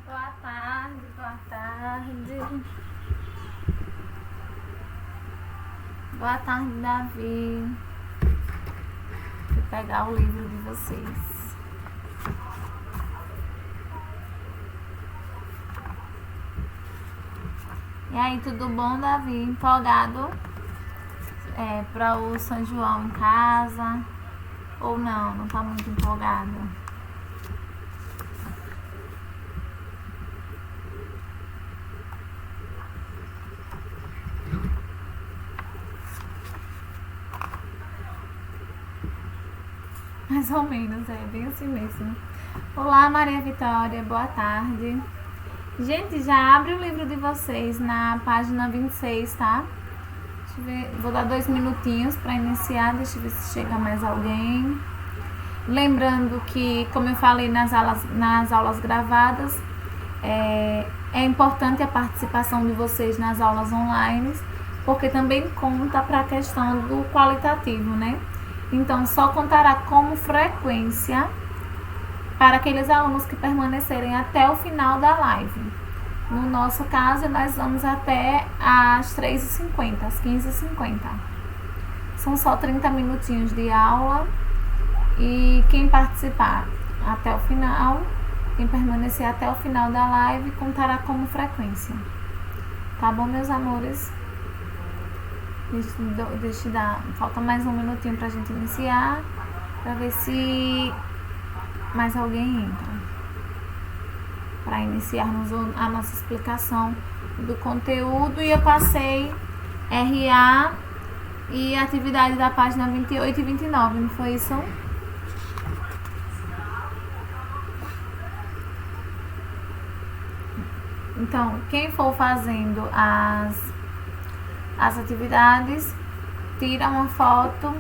Boa tarde, boa tarde. Boa tarde, Davi. Vou pegar o livro de vocês. E aí, tudo bom, Davi? Empolgado para o São João em casa? Ou não? Não tá muito empolgado? Mais ou menos, é bem assim mesmo. Olá, Maria Vitória, boa tarde. Gente, já abre o livro de vocês na página 26, tá? Deixa eu ver, vou dar 2 minutinhos para iniciar, deixa eu ver se chega mais alguém. Lembrando que, como eu falei nas aulas gravadas, é importante a participação de vocês nas aulas online, porque também conta para a questão do qualitativo, né? Então, só contará como frequência para aqueles alunos que permanecerem até o final da live. No nosso caso, nós vamos até às 3h50, às 15h50. São só 30 minutinhos de aula e quem participar até o final, quem permanecer até o final da live, contará como frequência. Tá bom, meus amores? Deixa eu dar, falta mais um minutinho pra gente iniciar, pra ver se mais alguém entra, para iniciarmos a nossa explicação do conteúdo. E eu passei RA e atividade da página 28 e 29, não foi isso? Então, quem for fazendo as atividades, tira uma foto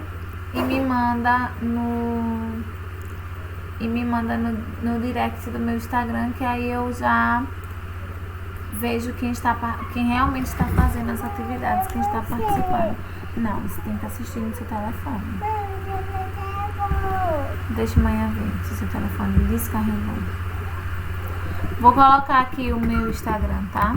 e me manda no direct do meu Instagram, que aí eu já vejo quem realmente está fazendo as atividades, quem está participando. Não, você tem que assistir no seu telefone. Deixa amanhã ver se o seu telefone descarregou. Vou colocar aqui o meu Instagram, tá?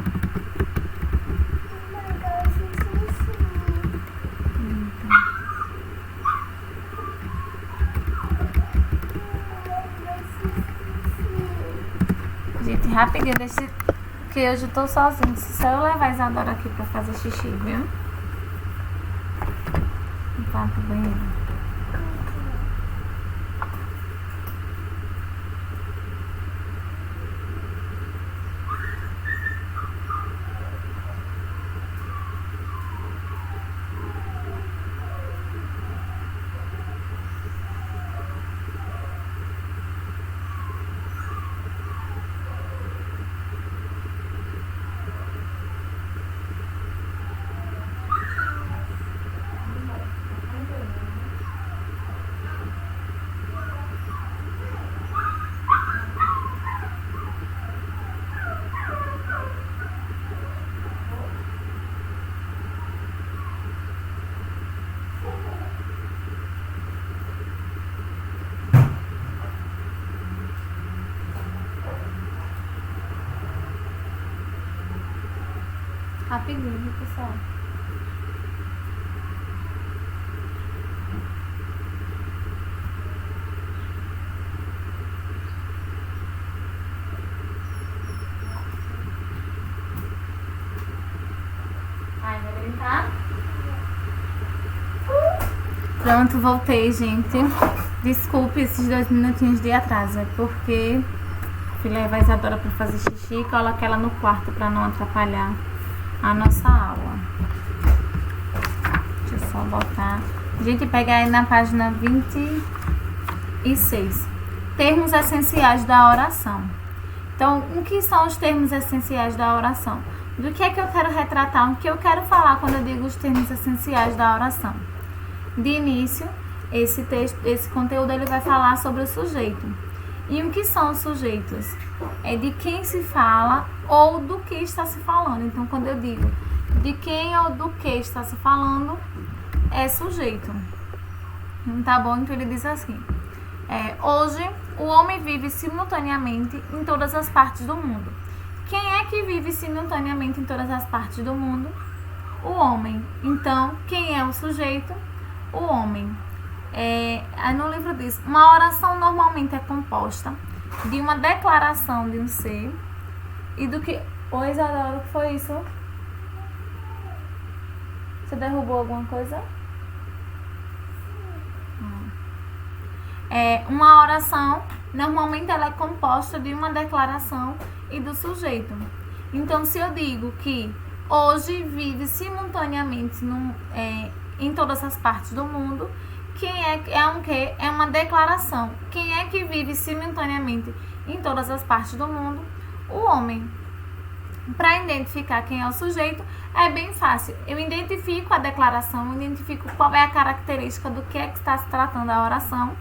Gente, rapidinho, que hoje eu tô sozinha. Só eu levar a Isadora aqui pra fazer xixi, viu? Vá pro banheiro. Rapidinho, viu, pessoal? Ai, vai brincar? Pronto, voltei, gente. Desculpe esses 2 minutinhos de atraso, é porque fui levar a Isadora pra fazer xixi e coloquei ela no quarto pra não atrapalhar a nossa aula. Deixa eu só botar. Gente, pega aí na página 26. Termos essenciais da oração. Então, o que são os termos essenciais da oração? Do que é que eu quero retratar? O que eu quero falar quando eu digo os termos essenciais da oração? De início, esse conteúdo ele vai falar sobre o sujeito. E o que são os sujeitos? É de quem se fala ou do que está se falando. Então, quando eu digo de quem ou do que está se falando, é sujeito. Tá bom? Então, ele diz assim: hoje O homem vive simultaneamente em todas as partes do mundo. Quem é que vive simultaneamente em todas as partes do mundo? O homem. Então, quem é o sujeito? O homem. No livro diz, uma oração normalmente é composta de uma declaração de um ser e do que... Oi, Isadora, o que foi isso? Você derrubou alguma coisa? Uma oração, normalmente ela é composta de uma declaração e do sujeito. Então, se eu digo que hoje vive simultaneamente em todas as partes do mundo, é uma declaração. Quem é que vive simultaneamente em todas as partes do mundo? O homem. Para identificar quem é o sujeito, é bem fácil. Eu identifico a declaração, identifico qual é a característica do que é que está se tratando a oração,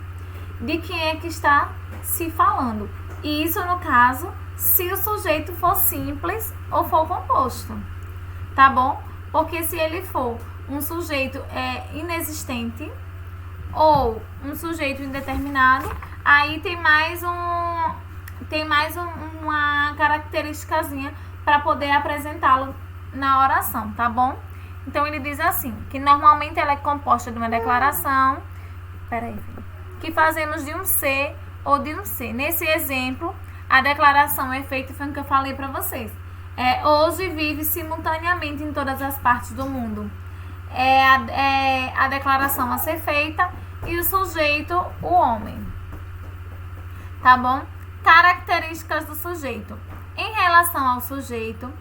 de quem é que está se falando. E isso, no caso, se o sujeito for simples ou for composto, tá bom? Porque se ele for um sujeito inexistente ou um sujeito indeterminado, aí tem mais uma característicazinha para poder apresentá-lo na oração, tá bom? Então ele diz assim, que normalmente ela é composta de uma declaração, que fazemos de um ser ou de um ser. Nesse exemplo, a declaração é feita, foi o que eu falei para vocês. Hoje vive simultaneamente em todas as partes do mundo. A declaração a ser feita e o sujeito, o homem. Tá bom? Características do sujeito. Em relação ao sujeito,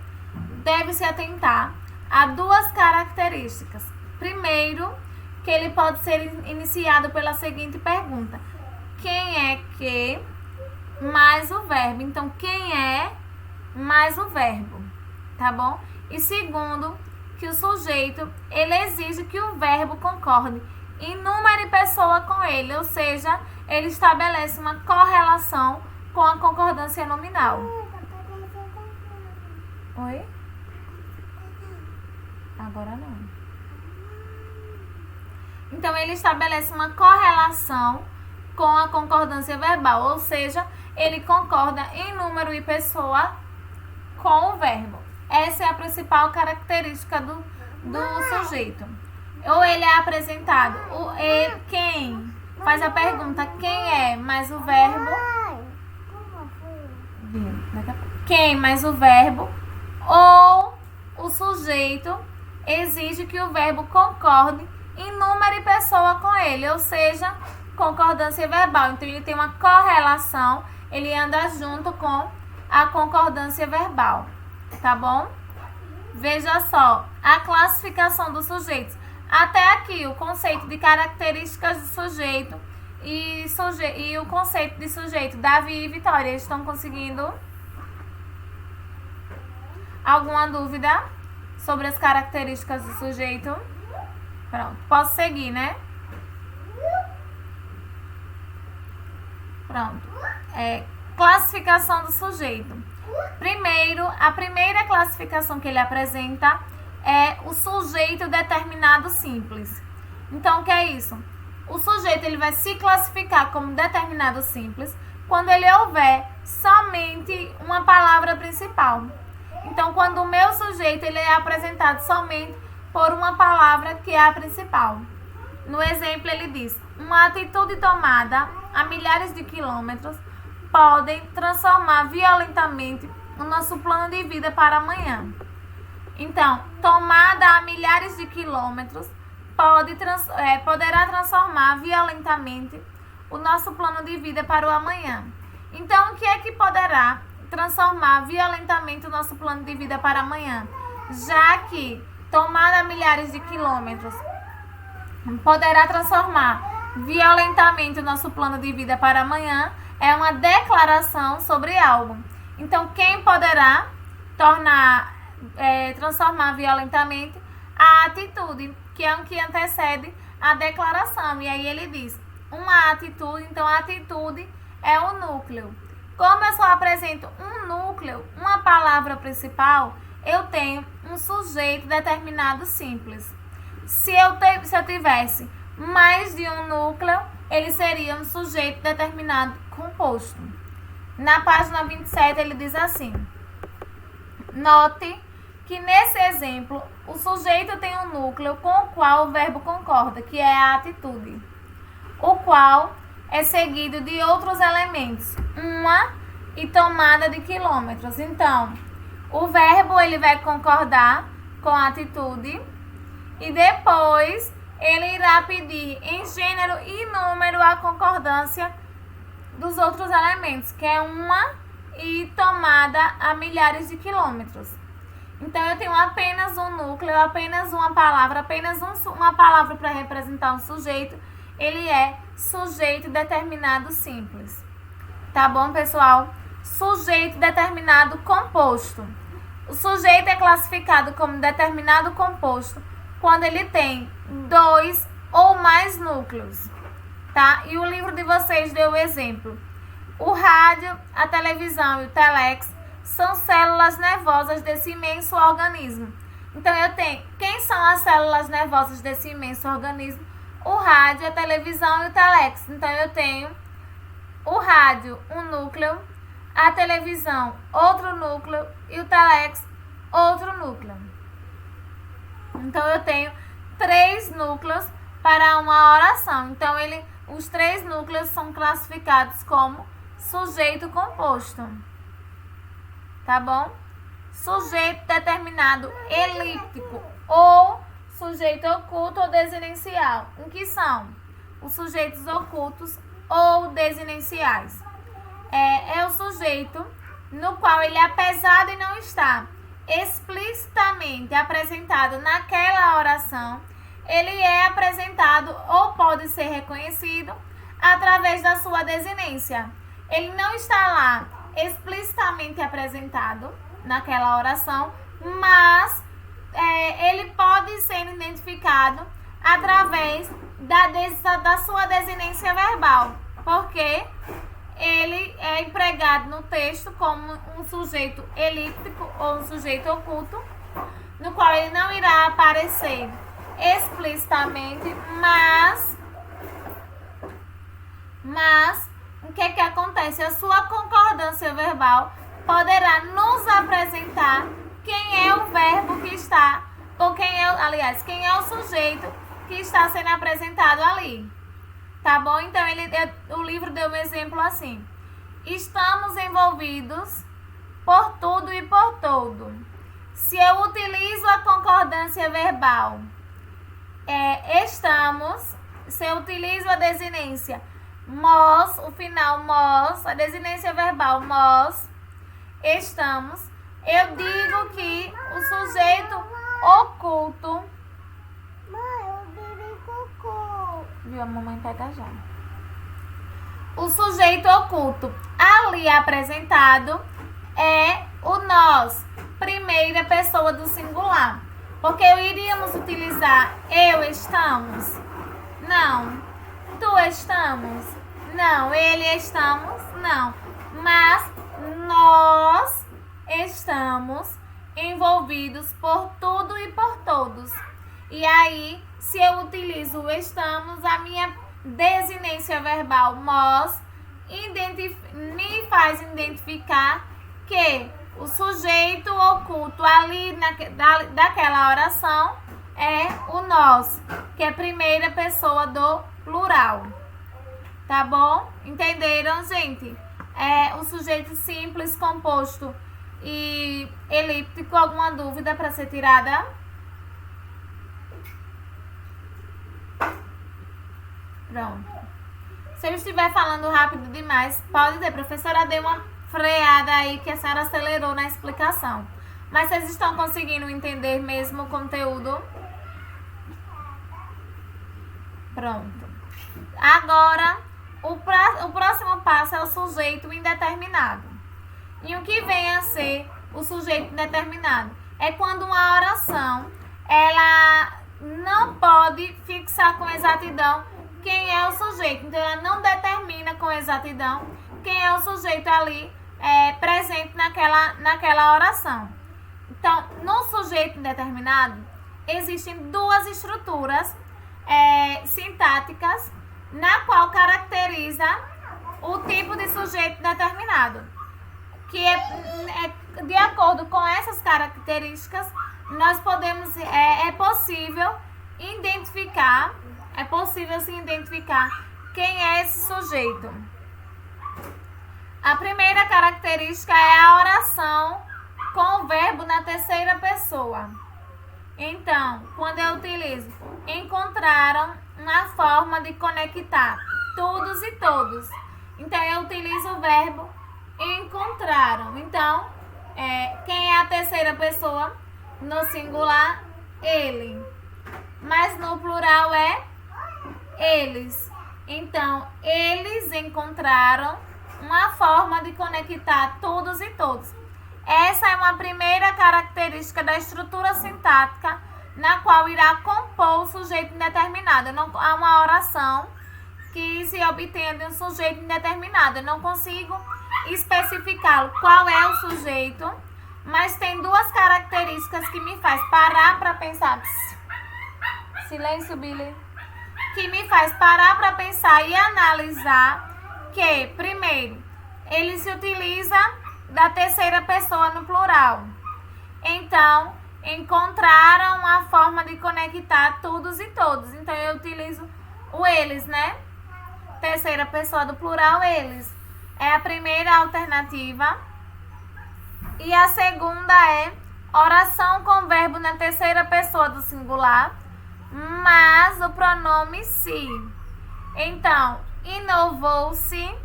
deve-se atentar a duas características. Primeiro, que ele pode ser iniciado pela seguinte pergunta: quem é que mais o verbo? Então, quem é mais o verbo, tá bom? E segundo, que o sujeito, ele exige que o verbo concorde em número e pessoa com ele, ou seja, ele estabelece uma correlação com a concordância nominal. Oi? Agora não. Então, ele estabelece uma correlação com a concordância verbal, ou seja, ele concorda em número e pessoa com o verbo. Essa é a principal característica do sujeito. Ou ele é apresentado, quem faz a pergunta, quem é mais o verbo, quem mais o verbo, ou o sujeito exige que o verbo concorde em número e pessoa com ele, ou seja, concordância verbal. Então, ele tem uma correlação, ele anda junto com a concordância verbal, tá bom? Veja só, a classificação dos sujeitos. Até aqui, o conceito de características do sujeito e o conceito de sujeito. Davi e Vitória, estão conseguindo? Alguma dúvida sobre as características do sujeito? Pronto, posso seguir, né? Pronto. Classificação do sujeito. Primeiro, a primeira classificação que ele apresenta é o sujeito determinado simples. Então, o que é isso? O sujeito, ele vai se classificar como determinado simples quando ele houver somente uma palavra principal. Então, quando o meu sujeito, ele é apresentado somente por uma palavra que é a principal. No exemplo, ele diz: uma atitude tomada a milhares de quilômetros podem transformar violentamente o nosso plano de vida para amanhã. Então, tomada a milhares de quilômetros poderá transformar violentamente o nosso plano de vida para o amanhã. Então, o que é que poderá transformar violentamente o nosso plano de vida para amanhã? Já que tomada a milhares de quilômetros poderá transformar violentamente o nosso plano de vida para amanhã, é uma declaração sobre algo. Então, quem poderá transformar violentamente? A atitude, que é o que antecede a declaração. E aí ele diz, uma atitude, então a atitude é o núcleo. Como eu só apresento um núcleo, uma palavra principal, eu tenho um sujeito determinado simples. Se eu tivesse mais de um núcleo, ele seria um sujeito determinado composto. Na página 27 ele diz assim: note que nesse exemplo o sujeito tem um núcleo com o qual o verbo concorda, que é a atitude, o qual é seguido de outros elementos, uma e tomada de quilômetros. Então, o verbo ele vai concordar com a atitude e depois ele irá pedir em gênero e número a concordância dos outros elementos, que é uma e tomada a milhares de quilômetros. Então, eu tenho apenas um núcleo, apenas uma palavra, uma palavra para representar um sujeito. Ele é sujeito determinado simples. Tá bom, pessoal? Sujeito determinado composto. O sujeito é classificado como determinado composto quando ele tem 2 ou mais núcleos, tá? E o livro de vocês deu o exemplo. O rádio, a televisão e o telex são células nervosas desse imenso organismo. Então, eu tenho... Quem são as células nervosas desse imenso organismo? O rádio, a televisão e o telex. Então, eu tenho o rádio, um núcleo, a televisão, outro núcleo e o telex, outro núcleo. Então, eu tenho 3 núcleos para uma oração. Então, os 3 núcleos são classificados como sujeito composto. Tá bom? Sujeito determinado elíptico ou sujeito oculto ou desinencial. O que são? Os sujeitos ocultos ou desinenciais. É o sujeito no qual ele, apesar de não estar explicitamente apresentado naquela oração, ele é apresentado ou pode ser reconhecido através da sua desinência. Ele não está lá explicitamente apresentado naquela oração, mas ele pode ser identificado através da sua desinência verbal, porque ele é empregado no texto como um sujeito elíptico ou um sujeito oculto, no qual ele não irá aparecer explicitamente, mas o que acontece? A sua concordância verbal poderá nos apresentar quem é o verbo que está, ou quem é o sujeito que está sendo apresentado ali. Tá bom? Então, o livro deu um exemplo assim: estamos envolvidos por tudo e por todo. Se eu utilizo a concordância verbal, estamos, se eu utilizo a desinência mos, o final mos, a desinência verbal mos, estamos, eu digo que o sujeito oculto. Mãe, eu bebi cocô. Viu? A mamãe pega já. O sujeito oculto ali apresentado é o nós, primeira pessoa do singular. Porque iríamos utilizar eu estamos? Não. Tu estamos? Não. Ele estamos? Não. Mas nós estamos envolvidos por tudo e por todos. E aí, se eu utilizo o estamos, a minha desinência verbal nós me faz identificar que o sujeito oculto ali daquela oração é o nós, que é a primeira pessoa do plural. Tá bom? Entenderam, gente? É o sujeito simples, composto e elíptico. Alguma dúvida para ser tirada? Pronto. Se eu estiver falando rápido demais, pode dizer, professora, deu uma freada aí que a senhora acelerou na explicação. Mas vocês estão conseguindo entender mesmo o conteúdo? Pronto. Agora, o próximo passo é o sujeito indeterminado. E o que vem a ser o sujeito indeterminado? É quando uma oração, ela não pode fixar com exatidão quem é o sujeito. Então, ela não determina com exatidão quem é o sujeito ali presente naquela oração. Então, no sujeito indeterminado, existem 2 estruturas sintáticas, na qual caracteriza o tipo de sujeito determinado, que é de acordo com essas características, nós podemos, é possível se identificar quem é esse sujeito. A primeira característica é a oração com o verbo na terceira pessoa. Então, quando eu utilizo encontraram uma forma de conectar todos e todos. Então, eu utilizo o verbo encontraram. Então, quem é a terceira pessoa? No singular, ele. Mas no plural é eles. Então, eles encontraram uma forma de conectar todos e todos. Essa é uma primeira característica da estrutura sintática na qual irá compor o sujeito indeterminado. Não há uma oração que se obtenha de um sujeito indeterminado. Eu não consigo especificá-lo qual é o sujeito, mas tem duas características que me faz parar para pensar. Silêncio, Billy. Que me faz parar para pensar e analisar que, primeiro, ele se utiliza da terceira pessoa no plural. Então, encontraram a forma de conectar todos e todos. Então, eu utilizo o eles, né? Terceira pessoa do plural, eles. É a primeira alternativa. E a segunda é oração com verbo na terceira pessoa do singular, mas o pronome se. Então, inovou-se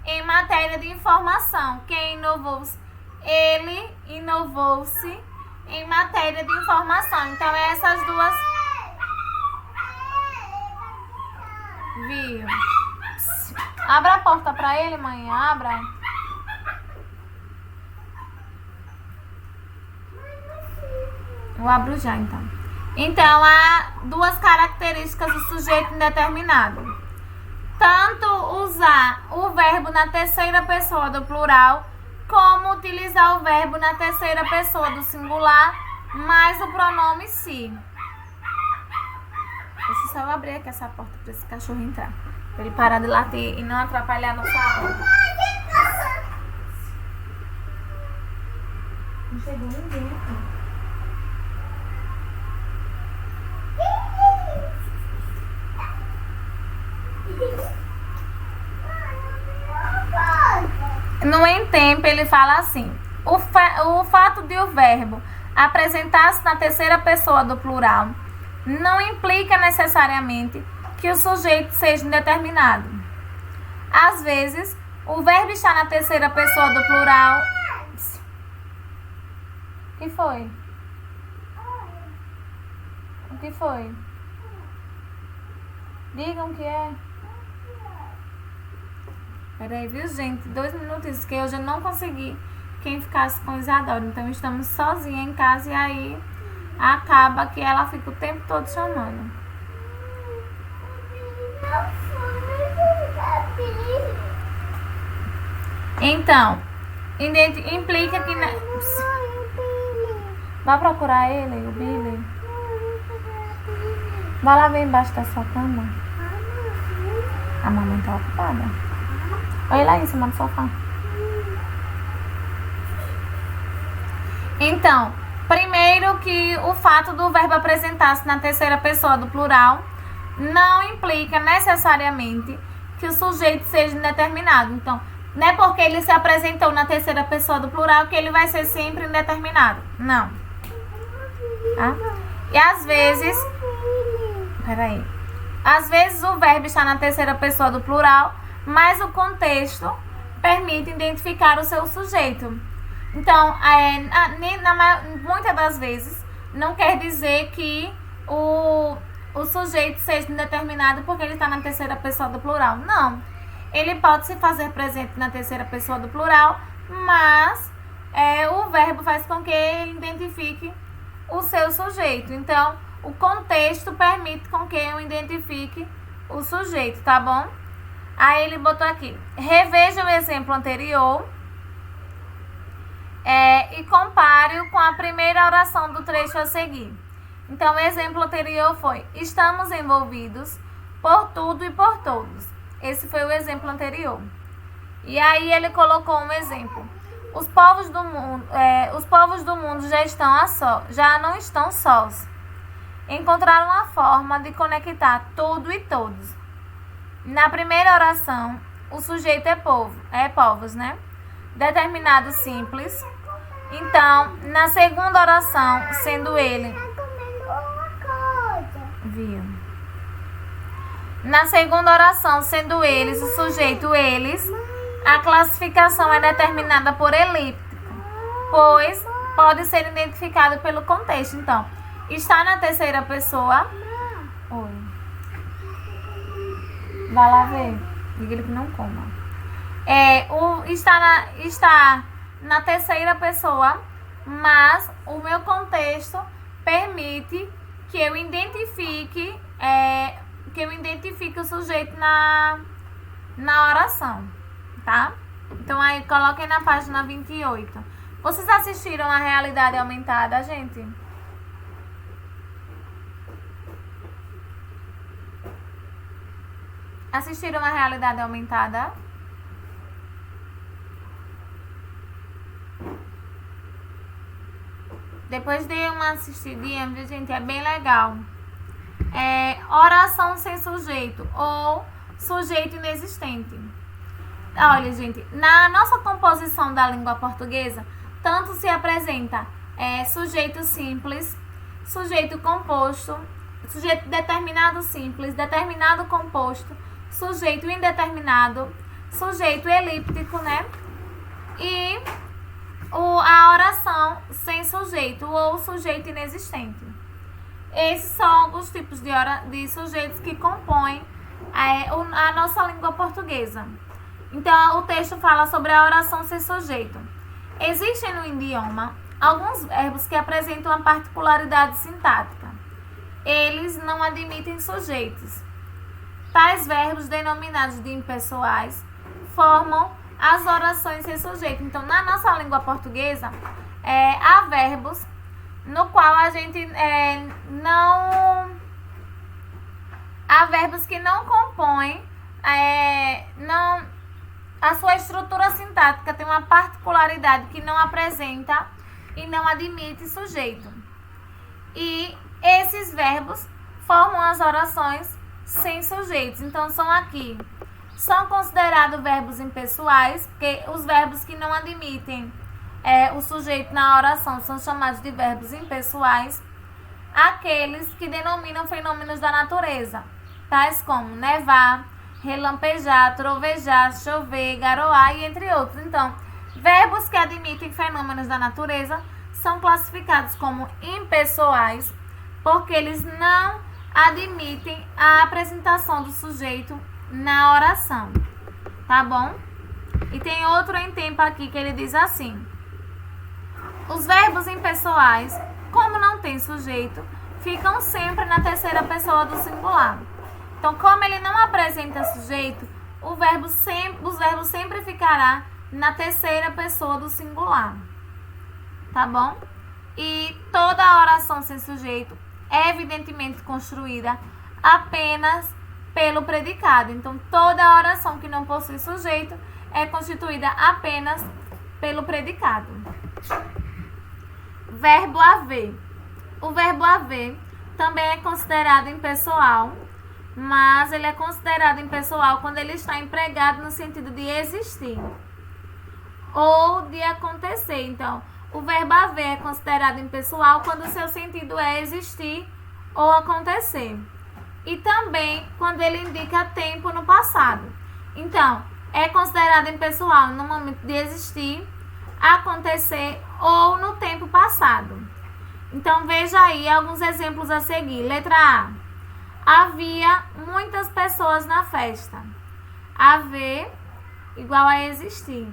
em matéria de informação. Quem inovou-se? Ele inovou-se em matéria de informação. Então, essas duas. Viu? Abra a porta para ele, mãe. Abra. Eu abro já, então. Então, há duas características do sujeito indeterminado. Tanto usar o verbo na terceira pessoa do plural, como utilizar o verbo na terceira pessoa do singular, mais o pronome se. Deixa eu só abrir aqui essa porta para esse cachorro entrar. Para ele parar de latir e não atrapalhar a nossa aula. Não chegou ninguém aqui. No Emtempo, ele fala assim: o fato de o verbo apresentar-se na terceira pessoa do plural não implica necessariamente que o sujeito seja indeterminado. Às vezes, o verbo está na terceira pessoa do plural. O que foi? O que foi? Digam o que é. Peraí, viu, gente? 2 minutos, que eu já não consegui quem ficasse com Isadora. Então, estamos sozinha em casa e aí acaba que ela fica o tempo todo chamando. Então, implica que... Vai procurar ele, o Billy? Vai lá ver embaixo da sua cama. A mamãe tá ocupada. Olha lá em cima do sofá. Então, primeiro que o fato do verbo apresentar-se na terceira pessoa do plural não implica necessariamente que o sujeito seja indeterminado. Então, não é porque ele se apresentou na terceira pessoa do plural que ele vai ser sempre indeterminado. Não. Tá? E às vezes... Peraí. Às vezes o verbo está na terceira pessoa do plural, mas o contexto permite identificar o seu sujeito. Então, muitas das vezes, não quer dizer que o sujeito seja indeterminado porque ele está na terceira pessoa do plural. Não. Ele pode se fazer presente na terceira pessoa do plural, mas o verbo faz com que ele identifique o seu sujeito. Então, o contexto permite com que eu identifique o sujeito, tá bom? Aí ele botou aqui: reveja o exemplo anterior e compare-o com a primeira oração do trecho a seguir. Então, o exemplo anterior foi: estamos envolvidos por tudo e por todos. Esse foi o exemplo anterior. E aí ele colocou um exemplo. Os povos do mundo já não estão sós. Encontraram uma forma de conectar tudo e todos. Na primeira oração, o sujeito é povos, né? Determinado simples. Então, na segunda oração, sendo ele... Viu? Na segunda oração, sendo eles, o sujeito eles, a classificação é determinada por elíptico, pois pode ser identificado pelo contexto. Então, está na terceira pessoa. Oi. Vai lá ver. Diga-lhe que não coma. Está na terceira pessoa, mas o meu contexto permite que eu identifique o sujeito na oração, tá? Então aí coloquem na página 28. Vocês assistiram a Realidade Aumentada, gente? Assistiram a Realidade Aumentada? Depois dê uma assistidinha, viu, gente? É bem legal. Oração sem sujeito ou sujeito inexistente. Olha, gente, na nossa composição da língua portuguesa, tanto se apresenta sujeito simples, sujeito composto, sujeito determinado simples, determinado composto, sujeito indeterminado, sujeito elíptico, né? E a oração sem sujeito ou sujeito inexistente. Esses são alguns tipos de sujeitos que compõem a nossa língua portuguesa. Então, o texto fala sobre a oração sem sujeito. Existem no idioma alguns verbos que apresentam uma particularidade sintática. Eles não admitem sujeitos. Tais verbos, denominados de impessoais, formam as orações sem sujeito. Então, na nossa língua portuguesa, há verbos no qual a gente não... Há verbos que não compõem, a sua estrutura sintática tem uma particularidade que não apresenta e não admite sujeito. E esses verbos formam as orações sem sujeitos. Então, são considerados verbos impessoais, porque os verbos que não admitem o sujeito na oração são chamados de verbos impessoais. Aqueles que denominam fenômenos da natureza, tais como nevar, relampejar, trovejar, chover, garoar e entre outros. Então, verbos que admitem fenômenos da natureza são classificados como impessoais porque eles não admitem a apresentação do sujeito na oração, tá bom? E tem outro em tempo aqui que ele diz assim: os verbos impessoais, como não tem sujeito, ficam sempre na terceira pessoa do singular. Então, como ele não apresenta sujeito, os verbos sempre ficará na terceira pessoa do singular, tá bom? E toda oração sem sujeito é evidentemente construída apenas pelo predicado. Então, toda oração que não possui sujeito é constituída apenas pelo predicado. Verbo haver. O verbo haver também é considerado impessoal, mas ele é considerado impessoal quando ele está empregado no sentido de existir ou de acontecer. Então, o verbo haver é considerado impessoal quando o seu sentido é existir ou acontecer. E também quando ele indica tempo no passado. Então, é considerado impessoal no momento de existir, acontecer ou no tempo passado. Então, veja aí alguns exemplos a seguir. Letra A. Havia muitas pessoas na festa. Haver igual a existir.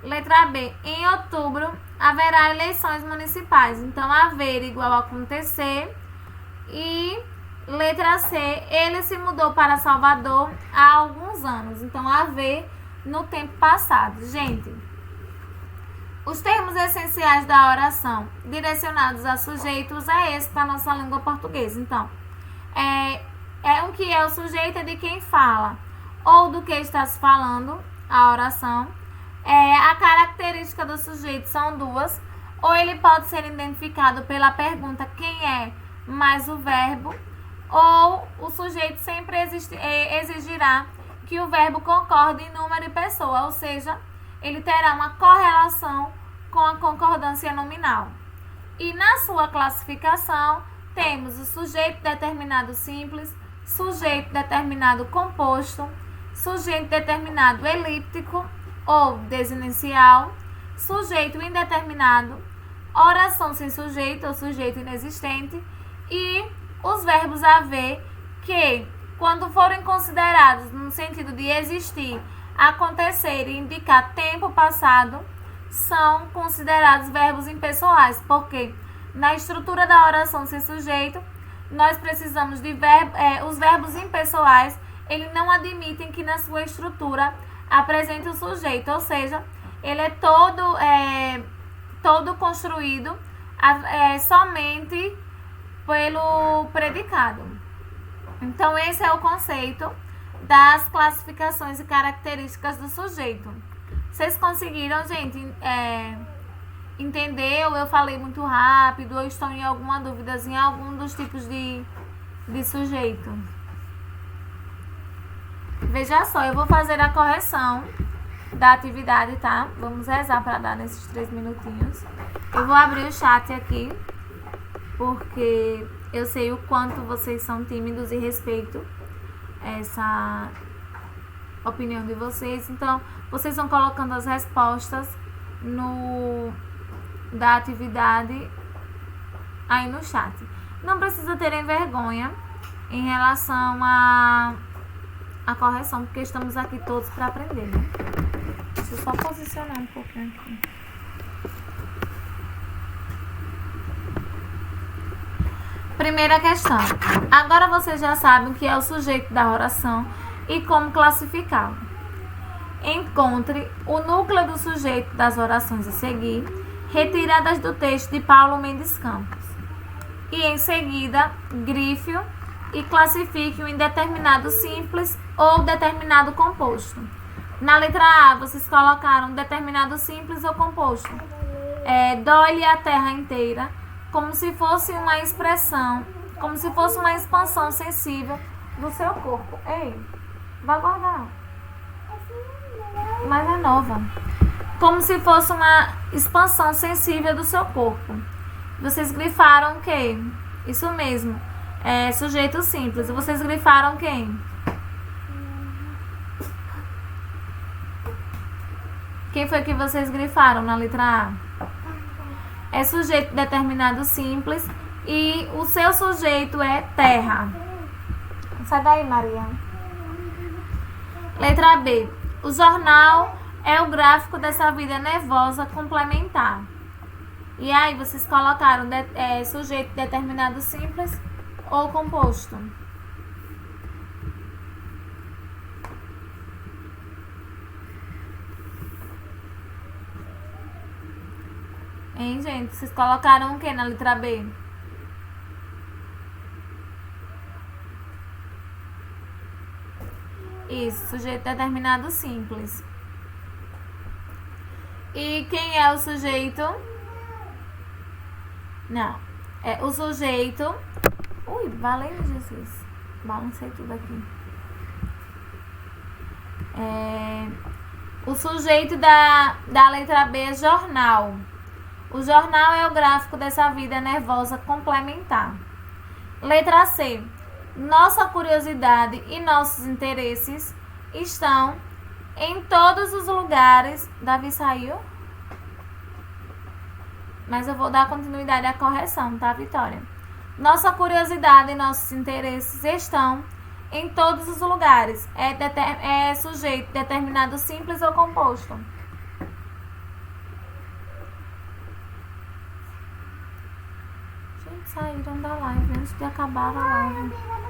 Letra B. Em outubro haverá eleições municipais. Então, haver igual a acontecer. E letra C. Ele se mudou para Salvador há alguns anos. Então, haver no tempo passado. Gente, os termos essenciais da oração direcionados a sujeitos é esse para a nossa língua portuguesa. Então, o que é o sujeito é de quem fala ou do que está se falando. a oração. A característica do sujeito são duas. Ou ele pode ser identificado pela pergunta quem é mais o verbo, ou o sujeito sempre exigirá que o verbo concorde em número e pessoa, ou seja, ele terá uma correlação com a concordância nominal. E na sua classificação, temos o sujeito determinado simples, sujeito determinado composto, sujeito determinado elíptico ou desinicial, sujeito indeterminado, oração sem sujeito ou sujeito inexistente e os verbos haver que, quando forem considerados no sentido de existir, acontecer e indicar tempo passado, são considerados verbos impessoais, porque na estrutura da oração sem sujeito, nós precisamos de os verbos impessoais, eles não admitem que na sua estrutura apresente o sujeito, ou seja, ele é todo construído somente pelo predicado. Então, esse é o conceito das classificações e características do sujeito. Vocês conseguiram, gente, entender? Ou eu falei muito rápido? Ou estão em alguma dúvida em algum dos tipos de sujeito? Veja só, eu vou fazer a correção da atividade, tá? Vamos rezar para dar nesses 3 minutinhos. Eu vou abrir o chat aqui, porque eu sei o quanto vocês são tímidos e respeito essa opinião de vocês. Então, vocês vão colocando as respostas da atividade aí no chat. Não precisa terem vergonha em relação à correção, porque estamos aqui todos para aprender, né? Deixa eu só posicionar um pouquinho aqui. Primeira questão. Agora vocês já sabem o que é o sujeito da oração e como classificá-lo. Encontre o núcleo do sujeito das orações a seguir, retiradas do texto de Paulo Mendes Campos. E em seguida, grife-o e classifique-o em determinado simples ou determinado composto. Na letra A, vocês colocaram determinado simples ou composto. Dói-lhe a terra inteira, como se fosse uma expressão, como se fosse uma expansão sensível do seu corpo. Ei, vai guardar. Mas é nova. Como se fosse uma expansão sensível do seu corpo. Vocês grifaram quem? Isso mesmo. Sujeito simples. Vocês grifaram quem? Quem foi que vocês grifaram na letra A? É sujeito determinado simples e o seu sujeito é terra. Sai daí, Maria. Letra B. O jornal é o gráfico dessa vida nervosa complementar. E aí, vocês colocaram sujeito determinado simples ou composto? Hein, gente? Vocês colocaram o que na letra B? Isso, sujeito determinado simples. E quem é o sujeito? Não. O sujeito... Ui, valeu, Jesus. Balancei tudo aqui. O sujeito da letra B é jornal. O jornal é o gráfico dessa vida nervosa complementar. Letra C. Nossa curiosidade e nossos interesses estão em todos os lugares. Davi saiu? Mas eu vou dar continuidade à correção, tá, Vitória? Nossa curiosidade e nossos interesses estão em todos os lugares. É sujeito determinado simples ou composto? Gente, saíram da live antes de acabar a live.